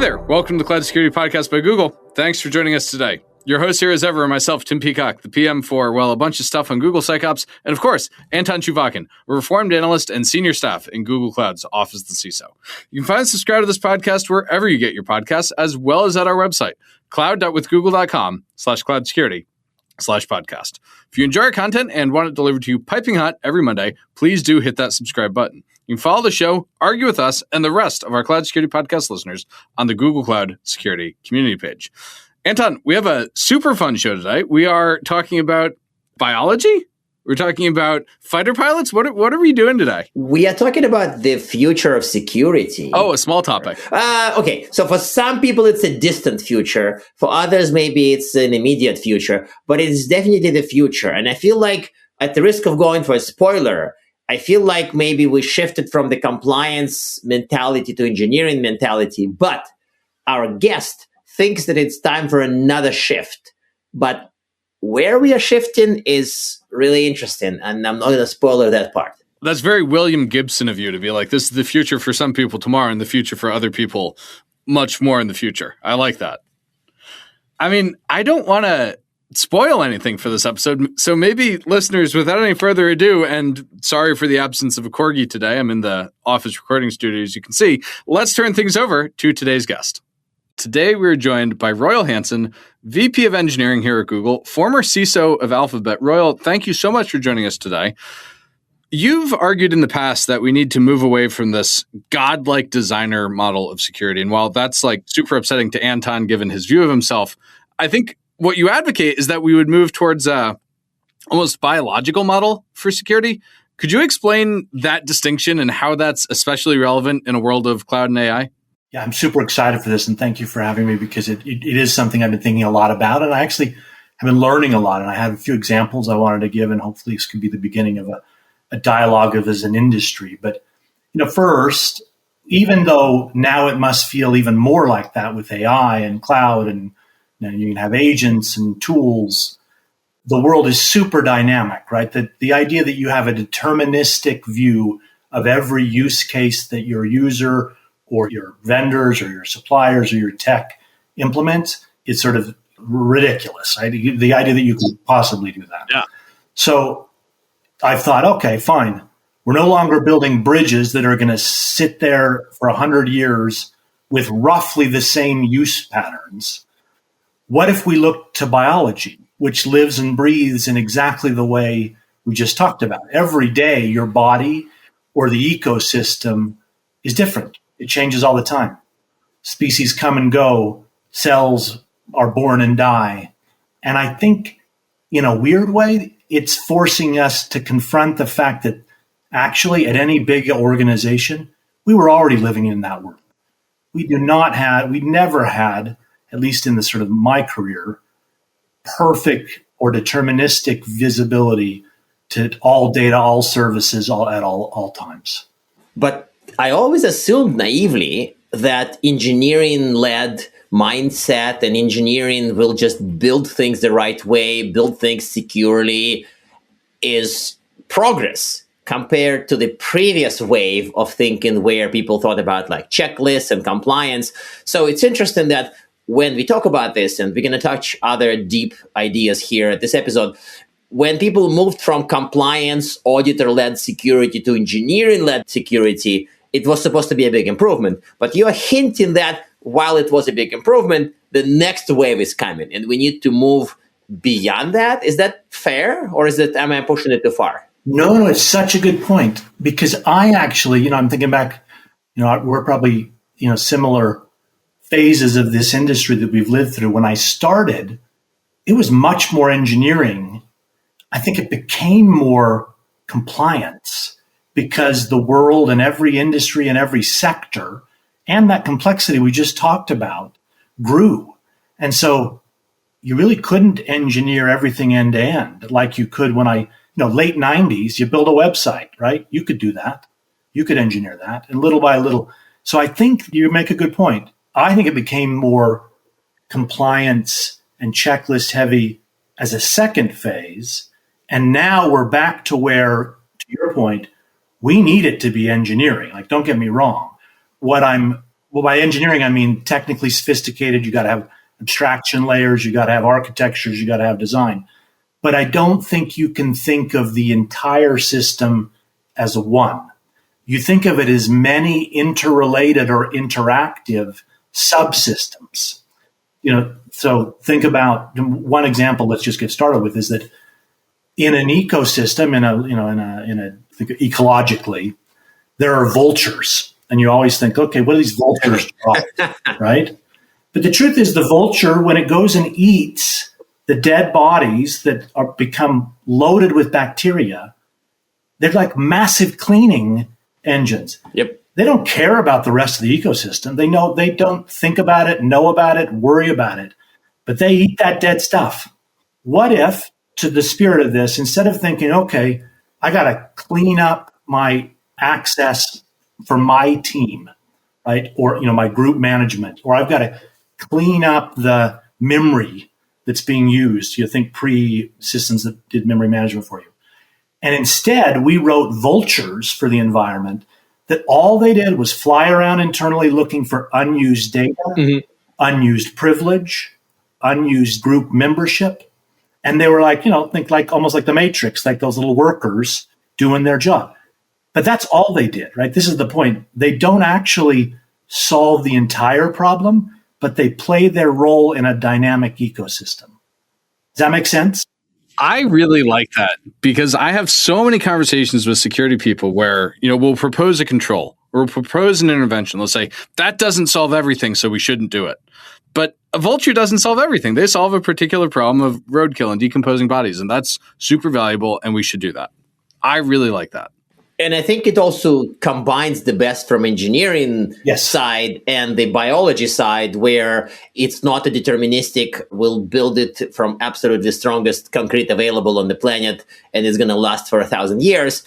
there. Welcome to the Cloud Security Podcast by Google. Thanks for joining us today. Your host here as ever are myself, Tim Peacock, the PM for, well, a bunch of stuff on Google SecOps, and of course, Anton Chuvakin, a reformed analyst and senior staff in Google Cloud's Office of the CISO. You can find and subscribe to this podcast wherever you get your podcasts, as well as at our website, cloud.withgoogle.com/cloudsecurity/podcast. If you enjoy our content and want it delivered to you piping hot every Monday, please do hit that subscribe button. You can follow the show, argue with us, and the rest of our Cloud Security Podcast listeners on the Google Cloud Security community page. Anton, we have a super fun show today. We are talking about biology. We're talking about fighter pilots. What are we doing today? We are talking about the future of security. Oh, a small topic. Okay, so for some people, it's a distant future. For others, maybe it's an immediate future. But it is definitely the future. And I feel like, at the risk of going for a spoiler, I feel like maybe we shifted from the compliance mentality to engineering mentality. But our guest thinks that it's time for another shift. But where we are shifting is really interesting, and I'm not going to spoiler that part. That's very William Gibson of you to be like, this is the future for some people tomorrow and the future for other people much more in the future. I like that. I mean, I don't want to spoil anything for this episode, so maybe listeners, without any further ado, and sorry for the absence of a corgi today, I'm in the office recording studio, as you can see, let's turn things over to today's guest. Today, we're joined by Royal Hansen, VP of Engineering here at Google, former CISO of Alphabet. Royal, thank you so much for joining us today. You've argued in the past that we need to move away from this godlike designer model of security. And while that's like super upsetting to Anton, given his view of himself, I think what you advocate is that we would move towards a almost biological model for security. Could you explain that distinction and how that's especially relevant in a world of cloud and AI? Yeah, I'm super excited for this, and thank you for having me, because it is something I've been thinking a lot about, and I actually have been learning a lot, and I have a few examples I wanted to give, and hopefully this could be the beginning of a dialogue of as an industry. But first, even though now it must feel even more like that with AI and cloud, and you can have agents and tools, the world is super dynamic, right? The idea that you have a deterministic view of every use case that your user or your vendors or your suppliers or your tech implement is sort of ridiculous. Right? The idea that you could possibly do that. Yeah. So I thought, okay, fine. We're no longer building bridges that are going to sit there for 100 years with roughly the same use patterns. What if we look to biology, which lives and breathes in exactly the way we just talked about? Every day, your body or the ecosystem is different. It changes all the time. Species come and go. Cells are born and die. And I think, in a weird way, it's forcing us to confront the fact that actually at any big organization, we were already living in that world. We never had, at least in the sort of my career, perfect or deterministic visibility to all data, all services, at all times. But I always assumed naively that engineering-led mindset and engineering will just build things the right way, build things securely, is progress compared to the previous wave of thinking where people thought about like checklists and compliance. So it's interesting that when we talk about this, and we're going to touch other deep ideas here at this episode, when people moved from compliance, auditor-led security to engineering-led security, it was supposed to be a big improvement. But you are hinting that while it was a big improvement, the next wave is coming, and we need to move beyond that. Is that fair, or am I pushing it too far? No, it's such a good point, because I actually, I'm thinking back, we're probably, similar phases of this industry that we've lived through. When I started, it was much more engineering. I think it became more compliance, because the world and every industry and every sector and that complexity we just talked about grew. And so you really couldn't engineer everything end to end like you could when late 90s, you build a website, right? You could do that. You could engineer that, and little by little. So I think you make a good point. I think it became more compliance and checklist heavy as a second phase. And now we're back to where, to your point, we need it to be engineering. Like, don't get me wrong. What Well, by engineering, I mean technically sophisticated. You got to have abstraction layers. You got to have architectures. You got to have design. But I don't think you can think of the entire system as a one. You think of it as many interrelated or interactive subsystems. So think about one example. Let's just get started with is that in an ecosystem, ecologically, there are vultures, and you always think, okay, what do these vultures draw, right? But the truth is, the vulture, when it goes and eats the dead bodies that are become loaded with bacteria, they're like massive cleaning engines. Yep. They don't care about the rest of the ecosystem. They don't think about it, know about it, worry about it, but they eat that dead stuff. What if, to the spirit of this, instead of thinking, okay, I got to clean up my access for my team, right? Or, my group management, or I've got to clean up the memory that's being used. You think pre-systems that did memory management for you. And instead, we wrote vultures for the environment that all they did was fly around internally looking for unused data, unused privilege, unused group membership. And they were like, think like almost like the Matrix, like those little workers doing their job. But that's all they did, right? This is the point. They don't actually solve the entire problem, but they play their role in a dynamic ecosystem. Does that make sense? I really like that because I have so many conversations with security people where, we'll propose a control or we'll propose an intervention. They'll say, that doesn't solve everything, so we shouldn't do it. But a vulture doesn't solve everything. They solve a particular problem of roadkill and decomposing bodies, and that's super valuable, and we should do that. I really like that. And I think it also combines the best from engineering side and the biology side, where it's not a deterministic, we'll build it from absolutely strongest concrete available on the planet and it's going to last for 1,000 years,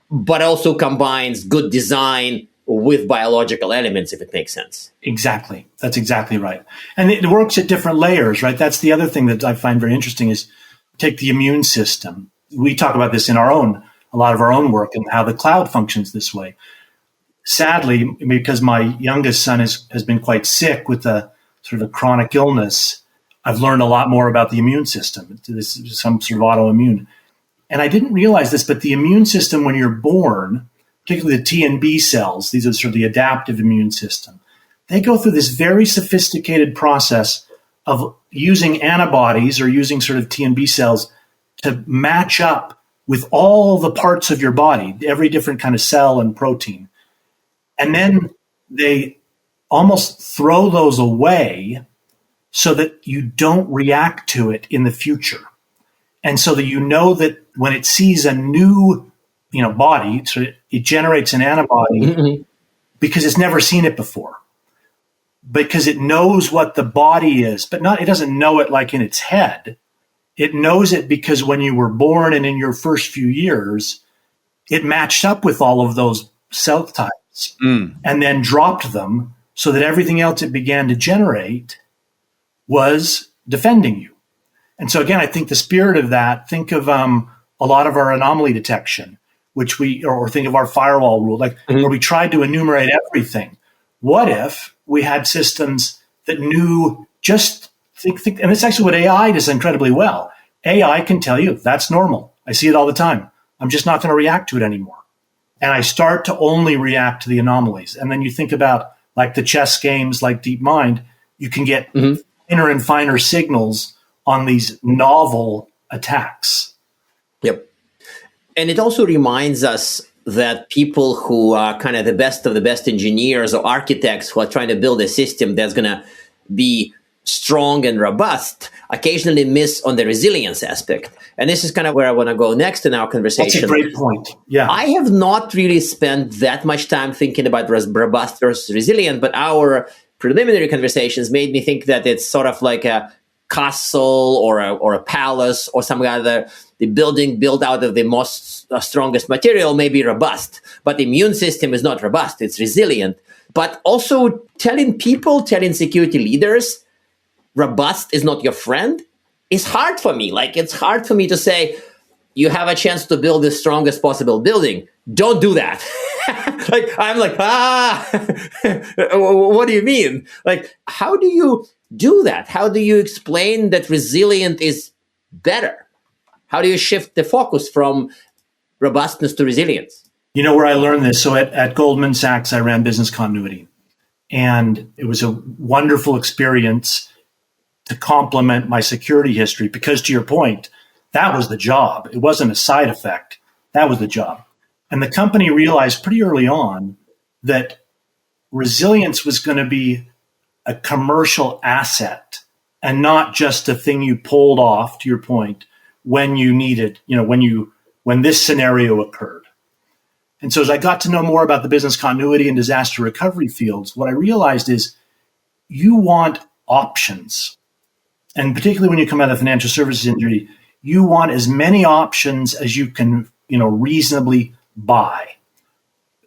but also combines good design with biological elements, if it makes sense. Exactly. That's exactly right. And it works at different layers, right? That's the other thing that I find very interesting is take the immune system. We talk about this in a lot of our own work and how the cloud functions this way. Sadly, because my youngest son has been quite sick with a sort of a chronic illness, I've learned a lot more about the immune system. This is some sort of autoimmune. And I didn't realize this, but the immune system when you're born, particularly the T and B cells, these are sort of the adaptive immune system, they go through this very sophisticated process of using antibodies or using sort of T and B cells to match up with all the parts of your body, every different kind of cell and protein. And then they almost throw those away so that you don't react to it in the future. And so that that when it sees a new, body, so it generates an antibody because it's never seen it before. Because it knows what the body is, but it doesn't know it like in its head. It knows it because when you were born and in your first few years, it matched up with all of those cell types and then dropped them so that everything else it began to generate was defending you. And so again, I think the spirit of that, think of a lot of our anomaly detection, which or think of our firewall rule, where we tried to enumerate everything. What if we had systems that knew just think, and it's actually what AI does incredibly well. AI can tell you that's normal. I see it all the time. I'm just not going to react to it anymore. And I start to only react to the anomalies. And then you think about like the chess games, like DeepMind, you can get finer and finer signals on these novel attacks. Yep. And it also reminds us that people who are kind of the best of the best engineers or architects who are trying to build a system that's going to be strong and robust occasionally miss on the resilience aspect. And this is kind of where I want to go next in our conversation. That's a great point. Yeah. I have not really spent that much time thinking about robust versus resilient, but our preliminary conversations made me think that it's sort of like a castle or a palace or some other. The building built out of the most strongest material may be robust, but the immune system is not robust. It's resilient. But also telling security leaders, robust is not your friend, is hard for me. It's hard for me to say, you have a chance to build the strongest possible building. Don't do that. Like, I'm like, what do you mean? Like, how do you do that? How do you explain that resilient is better? How do you shift the focus from robustness to resilience? You know where I learned this? So at Goldman Sachs, I ran business continuity. And it was a wonderful experience to complement my security history because, to your point, that was the job. It wasn't a side effect. That was the job. And the company realized pretty early on that resilience was going to be a commercial asset and not just a thing you pulled off, to your point, when you needed, when this scenario occurred. And so as I got to know more about the business continuity and disaster recovery fields, what I realized is you want options. And particularly when you come out of the financial services industry, you want as many options as you can, reasonably buy.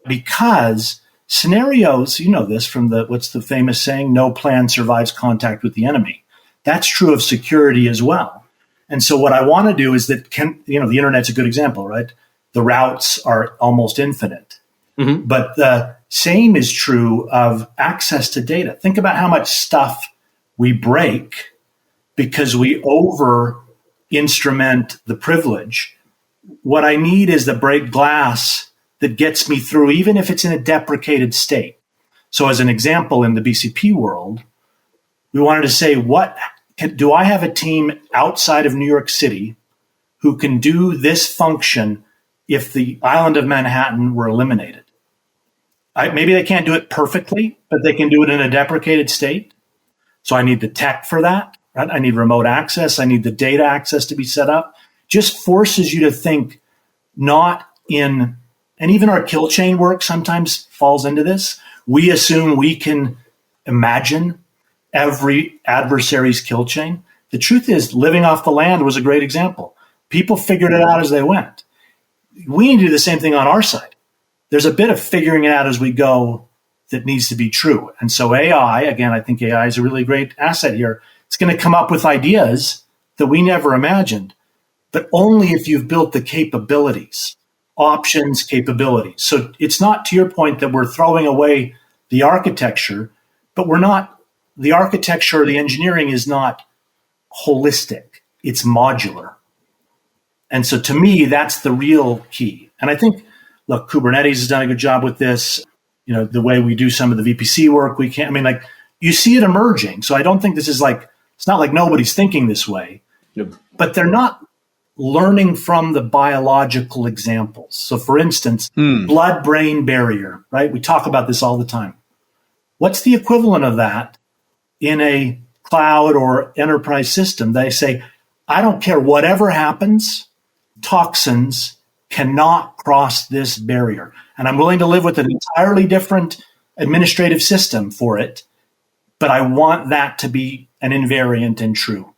Because scenarios, you know this from what's the famous saying, no plan survives contact with the enemy. That's true of security as well. And so what I want to do is that, the internet's a good example, right? The routes are almost infinite. Mm-hmm. But the same is true of access to data. Think about how much stuff we break because we over-instrument the privilege. What I need is the break glass that gets me through, even if it's in a deprecated state. So as an example, in the BCP world, we wanted to say, do I have a team outside of New York City who can do this function if the island of Manhattan were eliminated? Maybe they can't do it perfectly, but they can do it in a deprecated state. So I need the tech for that. Right? I need remote access. I need the data access to be set up. Just forces you to think not in, and even our kill chain work sometimes falls into this. We assume we can imagine every adversary's kill chain. The truth is, living off the land was a great example. People figured it out as they went. We need to do the same thing on our side. There's a bit of figuring it out as we go that needs to be true. And so AI, again, I think AI is a really great asset here. It's going to come up with ideas that we never imagined, but only if you've built the capabilities, options, capabilities. So it's not, to your point, that we're throwing away the architecture, but the architecture or the engineering is not holistic. It's modular. And so to me, that's the real key. And I think, look, Kubernetes has done a good job with this. The way we do some of the VPC work, you see it emerging. So I don't think this is it's not like nobody's thinking this way, yep. But they're not learning from the biological examples. So for instance, blood-brain barrier, right? We talk about this all the time. What's the equivalent of that in a cloud or enterprise system? They say, I don't care whatever happens, toxins cannot cross this barrier. And I'm willing to live with an entirely different administrative system for it, but I want that to be an invariant and true.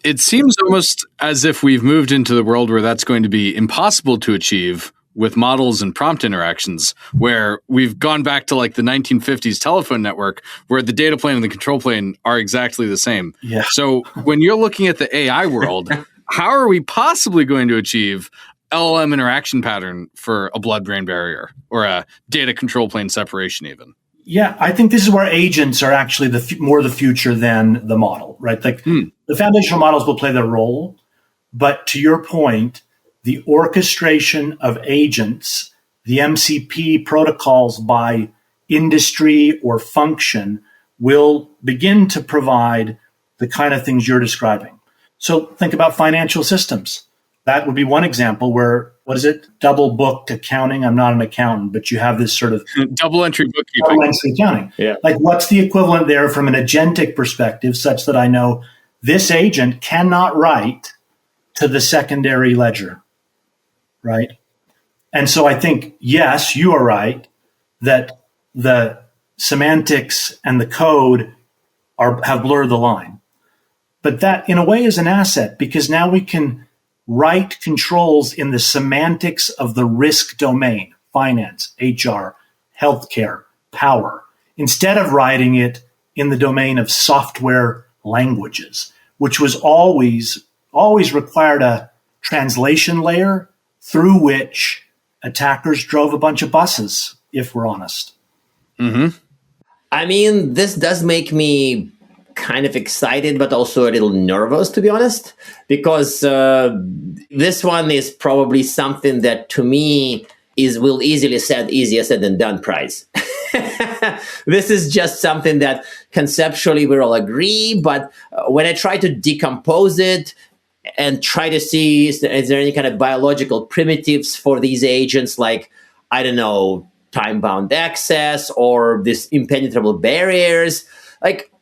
It seems almost as if we've moved into the world where that's going to be impossible to achieve with models and prompt interactions, where we've gone back to the 1950s telephone network where the data plane and the control plane are exactly the same. Yeah. So when you're looking at the AI world, how are we possibly going to achieve LLM interaction pattern for a blood-brain barrier or a data control plane separation even? Yeah, I think this is where agents are actually more the future than the model, right? The foundational models will play their role, but to your point, the orchestration of agents, the MCP protocols by industry or function will begin to provide the kind of things you're describing. So think about financial systems. That would be one example where, double booked accounting? I'm not an accountant, but you have this sort of double entry bookkeeping. Double entry accounting. Yeah. What's the equivalent there from an agentic perspective, such that I know this agent cannot write to the secondary ledger, right? And so I think, yes, you are right that the semantics and the code have blurred the line. But that, in a way, is an asset because now we can write controls in the semantics of the risk domain, finance, HR, healthcare, power, instead of writing it in the domain of software languages, which was always required a translation layer through which attackers drove a bunch of buses if we're honest. Mm-hmm. I mean, this does make me kind of excited, but also a little nervous, to be honest, because this one is probably something that to me will easier said than done prize. This is just something that conceptually we all agree, but when I try to decompose it and try to see is there any kind of biological primitives for these agents, like, I don't know, time-bound access or these impenetrable barriers, like,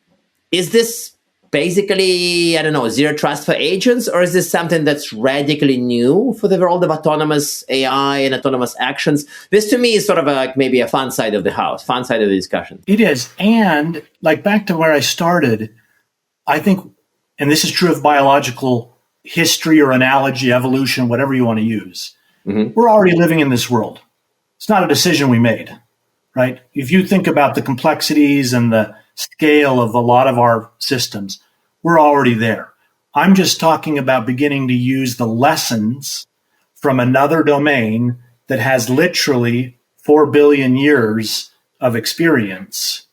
is this basically, I don't know, zero trust for agents, or is this something that's radically new for the world of autonomous AI and autonomous actions? This to me is sort of maybe a fun side of the house, fun side of the discussion. It is. And like back to where I started, I think, and this is true of biological history or analogy, evolution, whatever you want to use, we're already living in this world. It's not a decision we made, right? If you think about the complexities and the scale of a lot of our systems, we're already there. I'm just talking about beginning to use the lessons from another domain that has literally 4 billion years of experience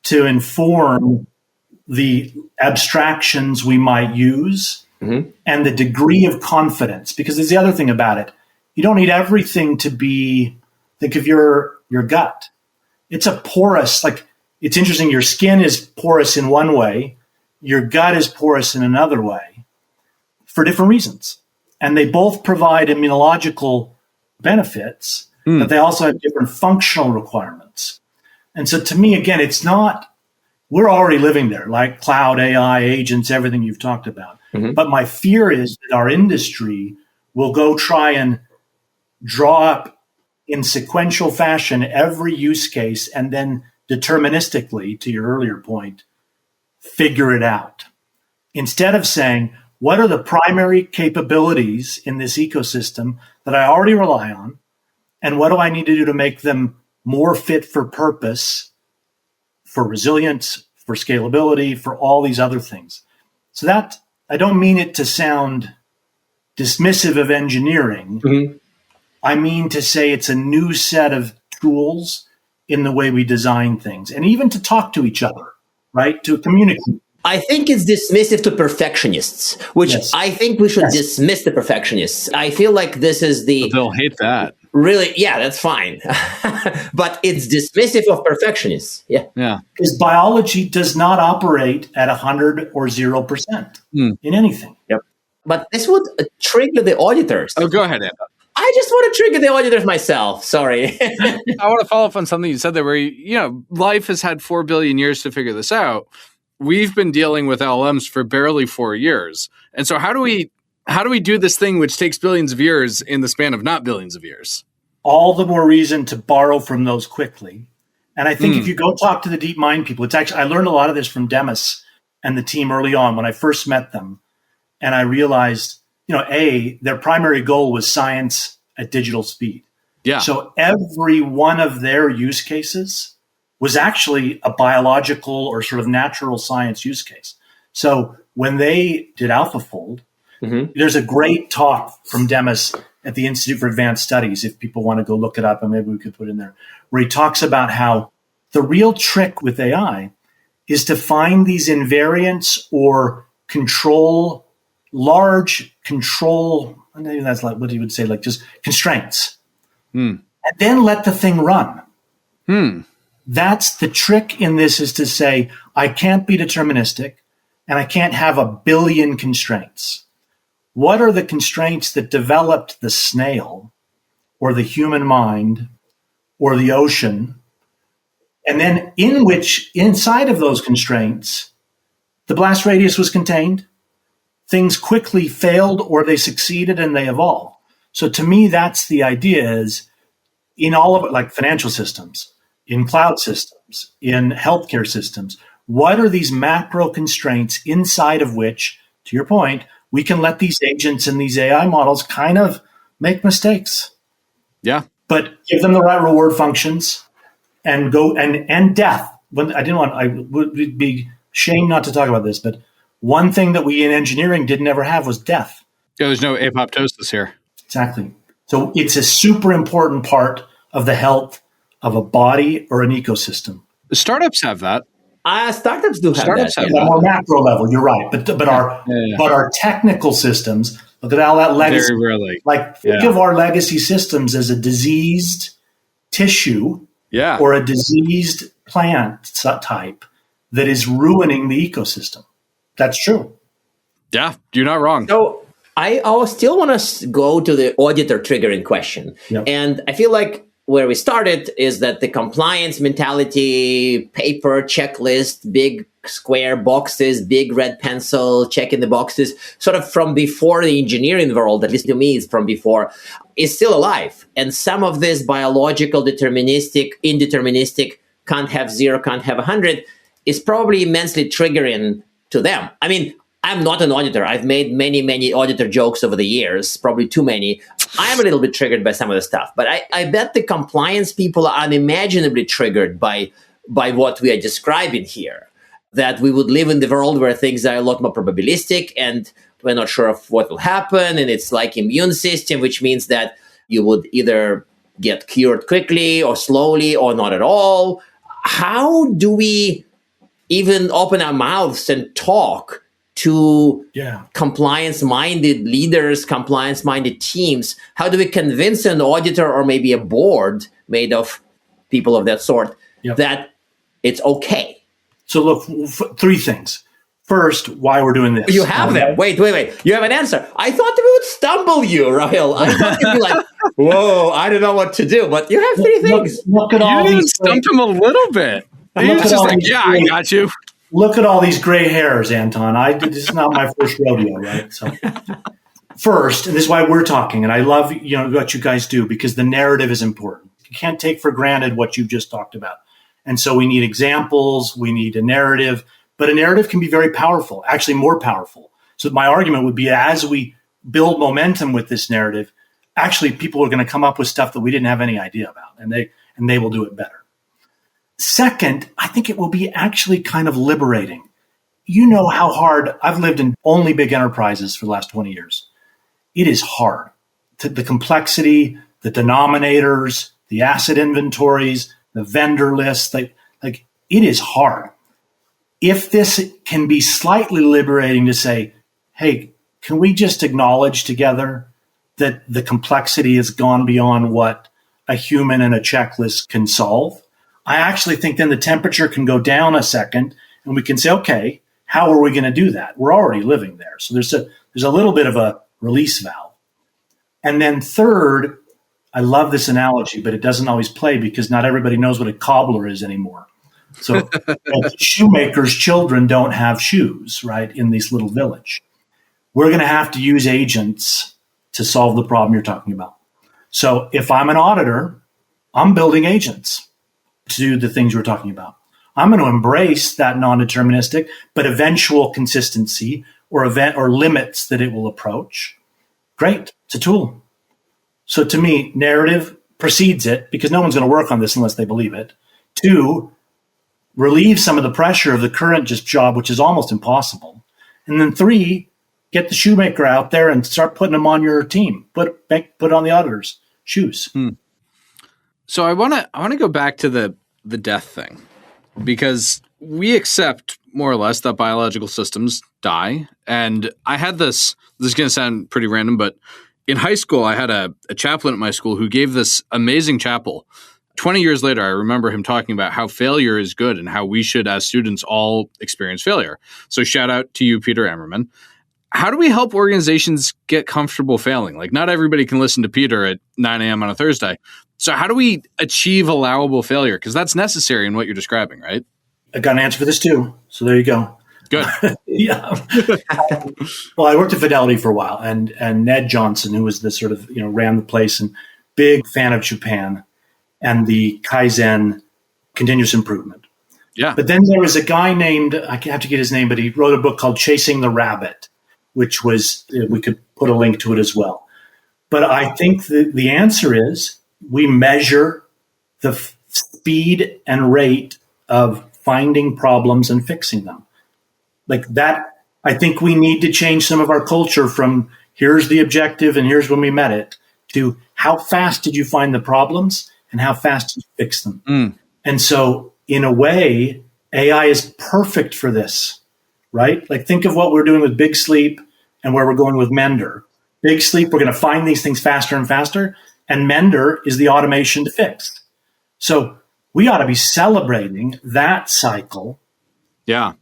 to inform the abstractions we might use and the degree of confidence. Because there's the other thing about it. You don't need everything to be, think of your gut. It's a porous, like, it's interesting. Your skin is porous in one way. Your gut is porous in another way for different reasons. And they both provide immunological benefits, but they also have different functional requirements. And so to me, again, it's not, we're already living there, like cloud, AI, agents, everything you've talked about. But my fear is that our industry will go try and draw up in sequential fashion every use case and then deterministically, to your earlier point, figure it out. Instead of saying, what are the primary capabilities in this ecosystem that I already rely on? And what do I need to do to make them more fit for purpose, for resilience, for scalability, for all these other things? So that, I don't mean it to sound dismissive of engineering. I mean to say it's a new set of tools in the way we design things, and even to talk to each other, right? To communicate. I think it's dismissive to perfectionists, which I think we should dismiss the perfectionists. I feel like this is They'll hate that. Really, yeah, that's fine. But it's dismissive of perfectionists. Yeah. Because biology does not operate at 100 or 0% in anything. Yep. But this would trigger the auditors. Oh, go ahead, Anna. I just want to trigger the auditors myself. Sorry. I want to follow up on something you said there where, life has had 4 billion years to figure this out. We've been dealing with LLMs for barely 4 years. And so how do we do this thing which takes billions of years in the span of not billions of years? All the more reason to borrow from those quickly. And I think if you go talk to the DeepMind people, it's actually, I learned a lot of this from Demis and the team early on when I first met them. And I realized, their primary goal was science at digital speed. Yeah. So every one of their use cases was actually a biological or sort of natural science use case. So when they did AlphaFold, there's a great talk from Demis at the Institute for Advanced Studies, if people want to go look it up, and maybe we could put it in there, where he talks about how the real trick with AI is to find these invariants or large control, maybe that's like what he would say, like just constraints, and then let the thing run. That's the trick in this, is to say, I can't be deterministic and I can't have a billion constraints. What are the constraints that developed the snail or the human mind or the ocean? And then inside of those constraints, the blast radius was contained. Things quickly failed or they succeeded and they evolved. So to me, that's the idea, is in all of it, like financial systems, in cloud systems, in healthcare systems, what are these macro constraints inside of which, to your point, we can let these agents and these AI models kind of make mistakes. Yeah. But give them the right reward functions and go and death. I would be ashamed not to talk about this, but one thing that we in engineering didn't ever have was death. Yeah, there's no apoptosis here. Exactly. So it's a super important part of the health of a body or an ecosystem. Startups have that. Startups do have Startups that. have At a more macro level, you're right. But our technical systems, look at all that legacy. Very rarely. Like think of our legacy systems as a diseased tissue or a diseased plant type that is ruining the ecosystem. That's true. Yeah, you're not wrong. So I still want to go to the auditor triggering question. Yep. And I feel like where we started is that the compliance mentality, paper, checklist, big square boxes, big red pencil, checking the boxes, sort of from before the engineering world, at least to me, is from before, is still alive. And some of this biological, deterministic, indeterministic, can't have 0, can't have 100, is probably immensely triggering to them. I mean, I'm not an auditor. I've made many auditor jokes over the years, probably too many. I am a little bit triggered by some of the stuff, but I bet the compliance people are unimaginably triggered by what we are describing here, that we would live in the world where things are a lot more probabilistic and we're not sure of what will happen. And it's like immune system, which means that you would either get cured quickly or slowly or not at all. How do we even open our mouths and talk to compliance-minded leaders, compliance-minded teams? How do we convince an auditor or maybe a board made of people of that sort that it's okay? So look, 3 things. First, why we're doing this. You have them. Wait. You have an answer. I thought we would stumble you, Rahil. I thought you'd be like, whoa, I don't know what to do. But you have 3 things. Look at all You these. stumped him a little bit. He was just like, I got you. Look at all these gray hairs, Anton. This is not my first rodeo, right? So, first, and this is why we're talking, and I love what you guys do because the narrative is important. You can't take for granted what you've just talked about, and so we need examples. We need a narrative, but a narrative can be very powerful, actually more powerful. So my argument would be, as we build momentum with this narrative, actually people are going to come up with stuff that we didn't have any idea about, and they will do it better. Second, I think it will be actually kind of liberating. You know how hard I've lived in only big enterprises for the last 20 years. It is hard. The complexity, the denominators, the asset inventories, the vendor lists, it is hard. If this can be slightly liberating to say, hey, can we just acknowledge together that the complexity has gone beyond what a human and a checklist can solve? I actually think then the temperature can go down a second and we can say, okay, how are we going to do that? We're already living there. So there's a little bit of a release valve. And then third, I love this analogy, but it doesn't always play because not everybody knows what a cobbler is anymore. So shoemakers' children don't have shoes, right, in this little village. We're going to have to use agents to solve the problem you're talking about. So if I'm an auditor, I'm building agents to do the things we're talking about. I'm going to embrace that non-deterministic, but eventual consistency or limits that it will approach. Great. It's a tool. So to me, narrative precedes it because no one's going to work on this unless they believe it. 2, relieve some of the pressure of the current job, which is almost impossible. And then 3, get the shoemaker out there and start putting them on your team. Put on the auditor's shoes. So I want to go back to the death thing because we accept more or less that biological systems die. And I had this is going to sound pretty random, but in high school, I had a chaplain at my school who gave this amazing chapel. 20 years later, I remember him talking about how failure is good and how we should, as students, all experience failure. So shout out to you, Peter Ammerman. How do we help organizations get comfortable failing? Like, not everybody can listen to Peter at 9 a.m. on a Thursday. So how do we achieve allowable failure? Because that's necessary in what you're describing, right? I got an answer for this too. So there you go. Good. Yeah. Well, I worked at Fidelity for a while, and Ned Johnson, who was the sort of, ran the place, and big fan of Japan and the Kaizen continuous improvement. Yeah. But then there was a guy named, I have to get his name, but he wrote a book called Chasing the Rabbit, which was, we could put a link to it as well. But I think the answer is we measure the speed and rate of finding problems and fixing them. Like that, I think we need to change some of our culture from here's the objective and here's when we met it to how fast did you find the problems and how fast you fix them. And so in a way, AI is perfect for this, right? Like think of what we're doing with Big Sleep and where we're going with Mender. Big Sleep, we're going to find these things faster and faster. And Mender is the automation to fix. So we ought to be celebrating that cycle. Yeah.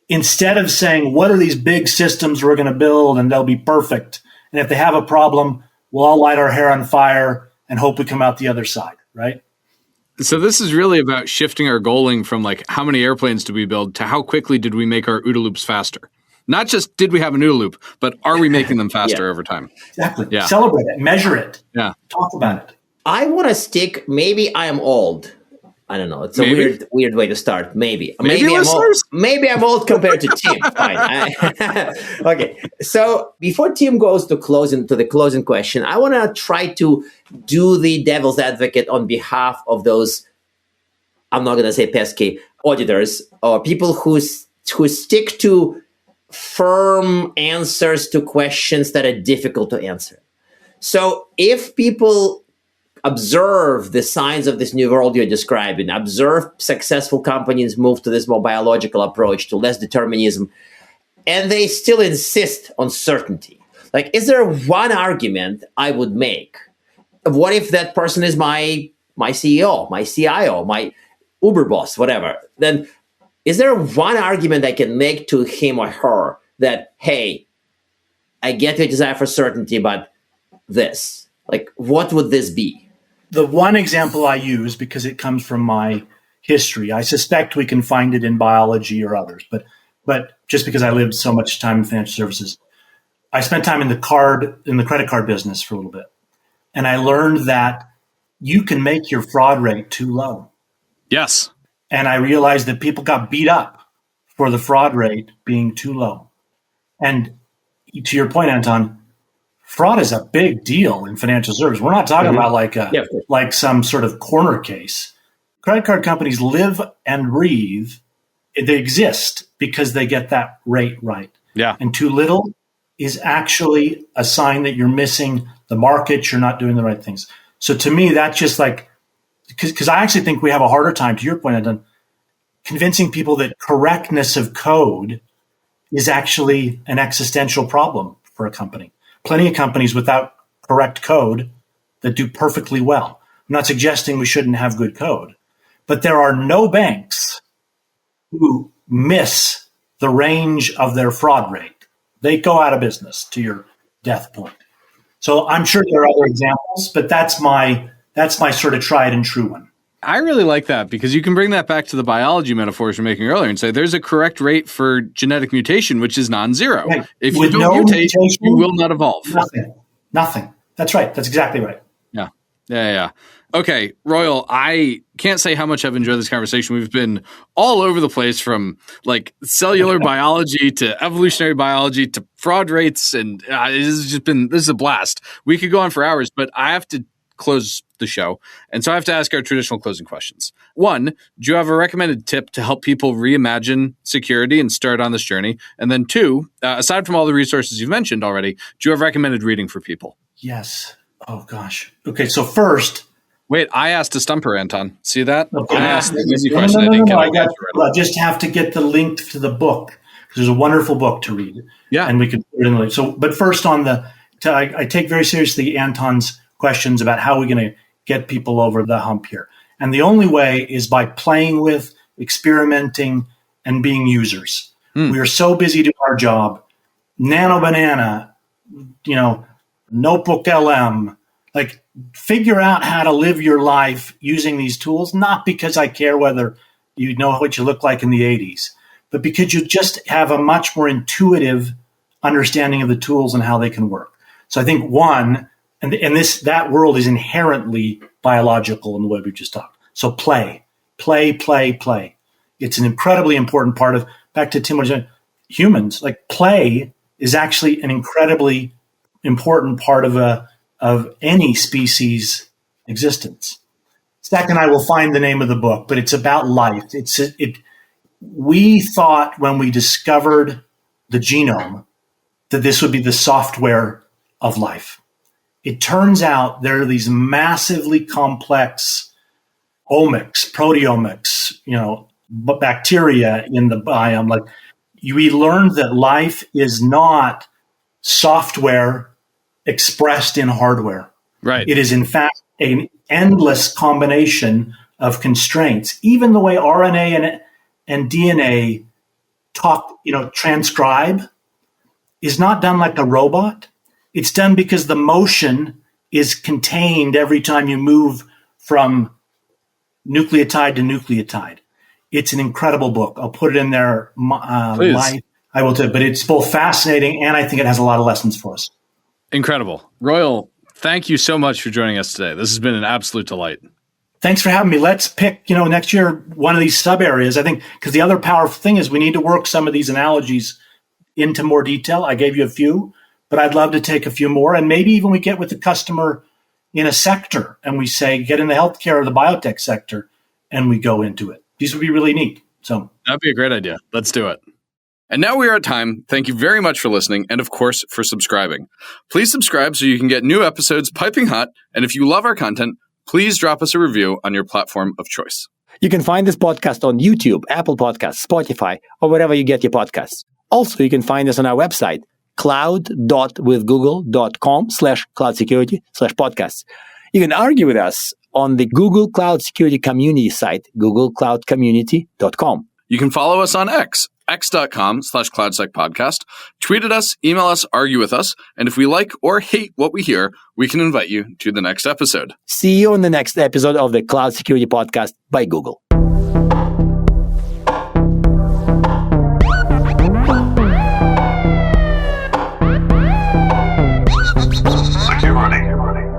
Instead of saying, what are these big systems we're going to build and they'll be perfect? And if they have a problem, we'll all light our hair on fire and hope we come out the other side, right? So this is really about shifting our goaling from like how many airplanes did we build to how quickly did we make our OODA loops faster? Not just did we have an OODA loop, but are we making them faster over time? Exactly. Yeah. Celebrate it. Measure it. Yeah. Talk about it. I want to stick, maybe I am old. I don't know. It's a weird way to start. Maybe I'm old compared to Tim. Fine. Okay. So before Tim goes to the closing question, I want to try to do the devil's advocate on behalf of those, I'm not going to say pesky auditors or people who stick to firm answers to questions that are difficult to answer. So if people observe the signs of this new world you're describing, observe successful companies move to this more biological approach, to less determinism, and they still insist on certainty. Like, is there one argument I would make? What if that person is my CEO, my CIO, my Uber boss, whatever? Then is there one argument I can make to him or her that, hey, I get your desire for certainty, but this, like, what would this be? The one example I use, because it comes from my history, I suspect we can find it in biology or others, but just because I lived so much time in financial services, I spent time in the credit card business for a little bit. And I learned that you can make your fraud rate too low. Yes. And I realized that people got beat up for the fraud rate being too low. And to your point, Anton, fraud is a big deal in financial services. We're not talking about like some sort of corner case. Credit card companies live and breathe. They exist because they get that rate right. Yeah. And too little is actually a sign that you're missing the market. You're not doing the right things. So to me, that's just like, because I actually think we have a harder time, to your point, Anton, convincing people that correctness of code is actually an existential problem for a company. Plenty of companies without correct code that do perfectly well. I'm not suggesting we shouldn't have good code, but there are no banks who miss the range of their fraud rate. They go out of business, to your death point. So I'm sure there are other examples, but that's my sort of tried and true one. I really like that because you can bring that back to the biology metaphors you're making earlier and say there's a correct rate for genetic mutation, which is non-zero. Right. If you don't mutate, you will not evolve. Nothing. That's right. That's exactly right. Yeah. Okay, Royal, I can't say how much I've enjoyed this conversation. We've been all over the place from like cellular biology to evolutionary biology to fraud rates. And this is a blast. We could go on for hours, but I have to close the show. And so I have to ask our traditional closing questions. One, do you have a recommended tip to help people reimagine security and start on this journey? And then two, aside from all the resources you've mentioned already, do you have recommended reading for people? Yes. Oh, gosh. Okay, so first. Wait, I asked a stumper, Anton. See that? Okay. I asked the easy question. I just have to get the link to the book. There's a wonderful book to read. Yeah. And we could put it in the link. So, but first I take very seriously Anton's questions about how we're going to get people over the hump here. And the only way is by playing with, experimenting, and being users. We are so busy doing our job. Nano Banana, Notebook LM, like figure out how to live your life using these tools, not because I care whether you know what you look like in the 80s, but because you just have a much more intuitive understanding of the tools and how they can work. So I think one, and that world is inherently biological in the way we just talked. So play. It's an incredibly important part of, back to Tim, humans, like play is actually an incredibly important part of any species existence. Second, I will find the name of the book, but it's about life. We thought when we discovered the genome that this would be the software of life. it turns out there are these massively complex omics, proteomics, bacteria in the biome. Like we learned that life is not software expressed in hardware. Right. It is in fact an endless combination of constraints. Even the way RNA and DNA transcribe is not done like a robot. It's done because the motion is contained every time you move from nucleotide to nucleotide. It's an incredible book. I'll put it in there. Please. I will too. But it's both fascinating and I think it has a lot of lessons for us. Incredible. Royal, thank you so much for joining us today. This has been an absolute delight. Thanks for having me. Let's pick, next year, one of these sub areas. I think because the other powerful thing is we need to work some of these analogies into more detail. I gave you a few, but I'd love to take a few more. And maybe even we get with the customer in a sector and we say, get in the healthcare or the biotech sector, and we go into it. These would be really neat. So that'd be a great idea. Let's do it. And now we are at time. Thank you very much for listening and, of course, for subscribing. Please subscribe so you can get new episodes piping hot. And if you love our content, please drop us a review on your platform of choice. You can find this podcast on YouTube, Apple Podcasts, Spotify, or wherever you get your podcasts. Also, you can find us on our website, cloud.withgoogle.com/cloudsecurity/podcasts. You can argue with us on the Google Cloud Security Community site, googlecloudcommunity.com. You can follow us on x.com/cloudsecpodcast, tweet at us, email us, argue with us, and if we like or hate what we hear, we can invite you to the next episode. See you in the next episode of the Cloud Security Podcast by Google. Security.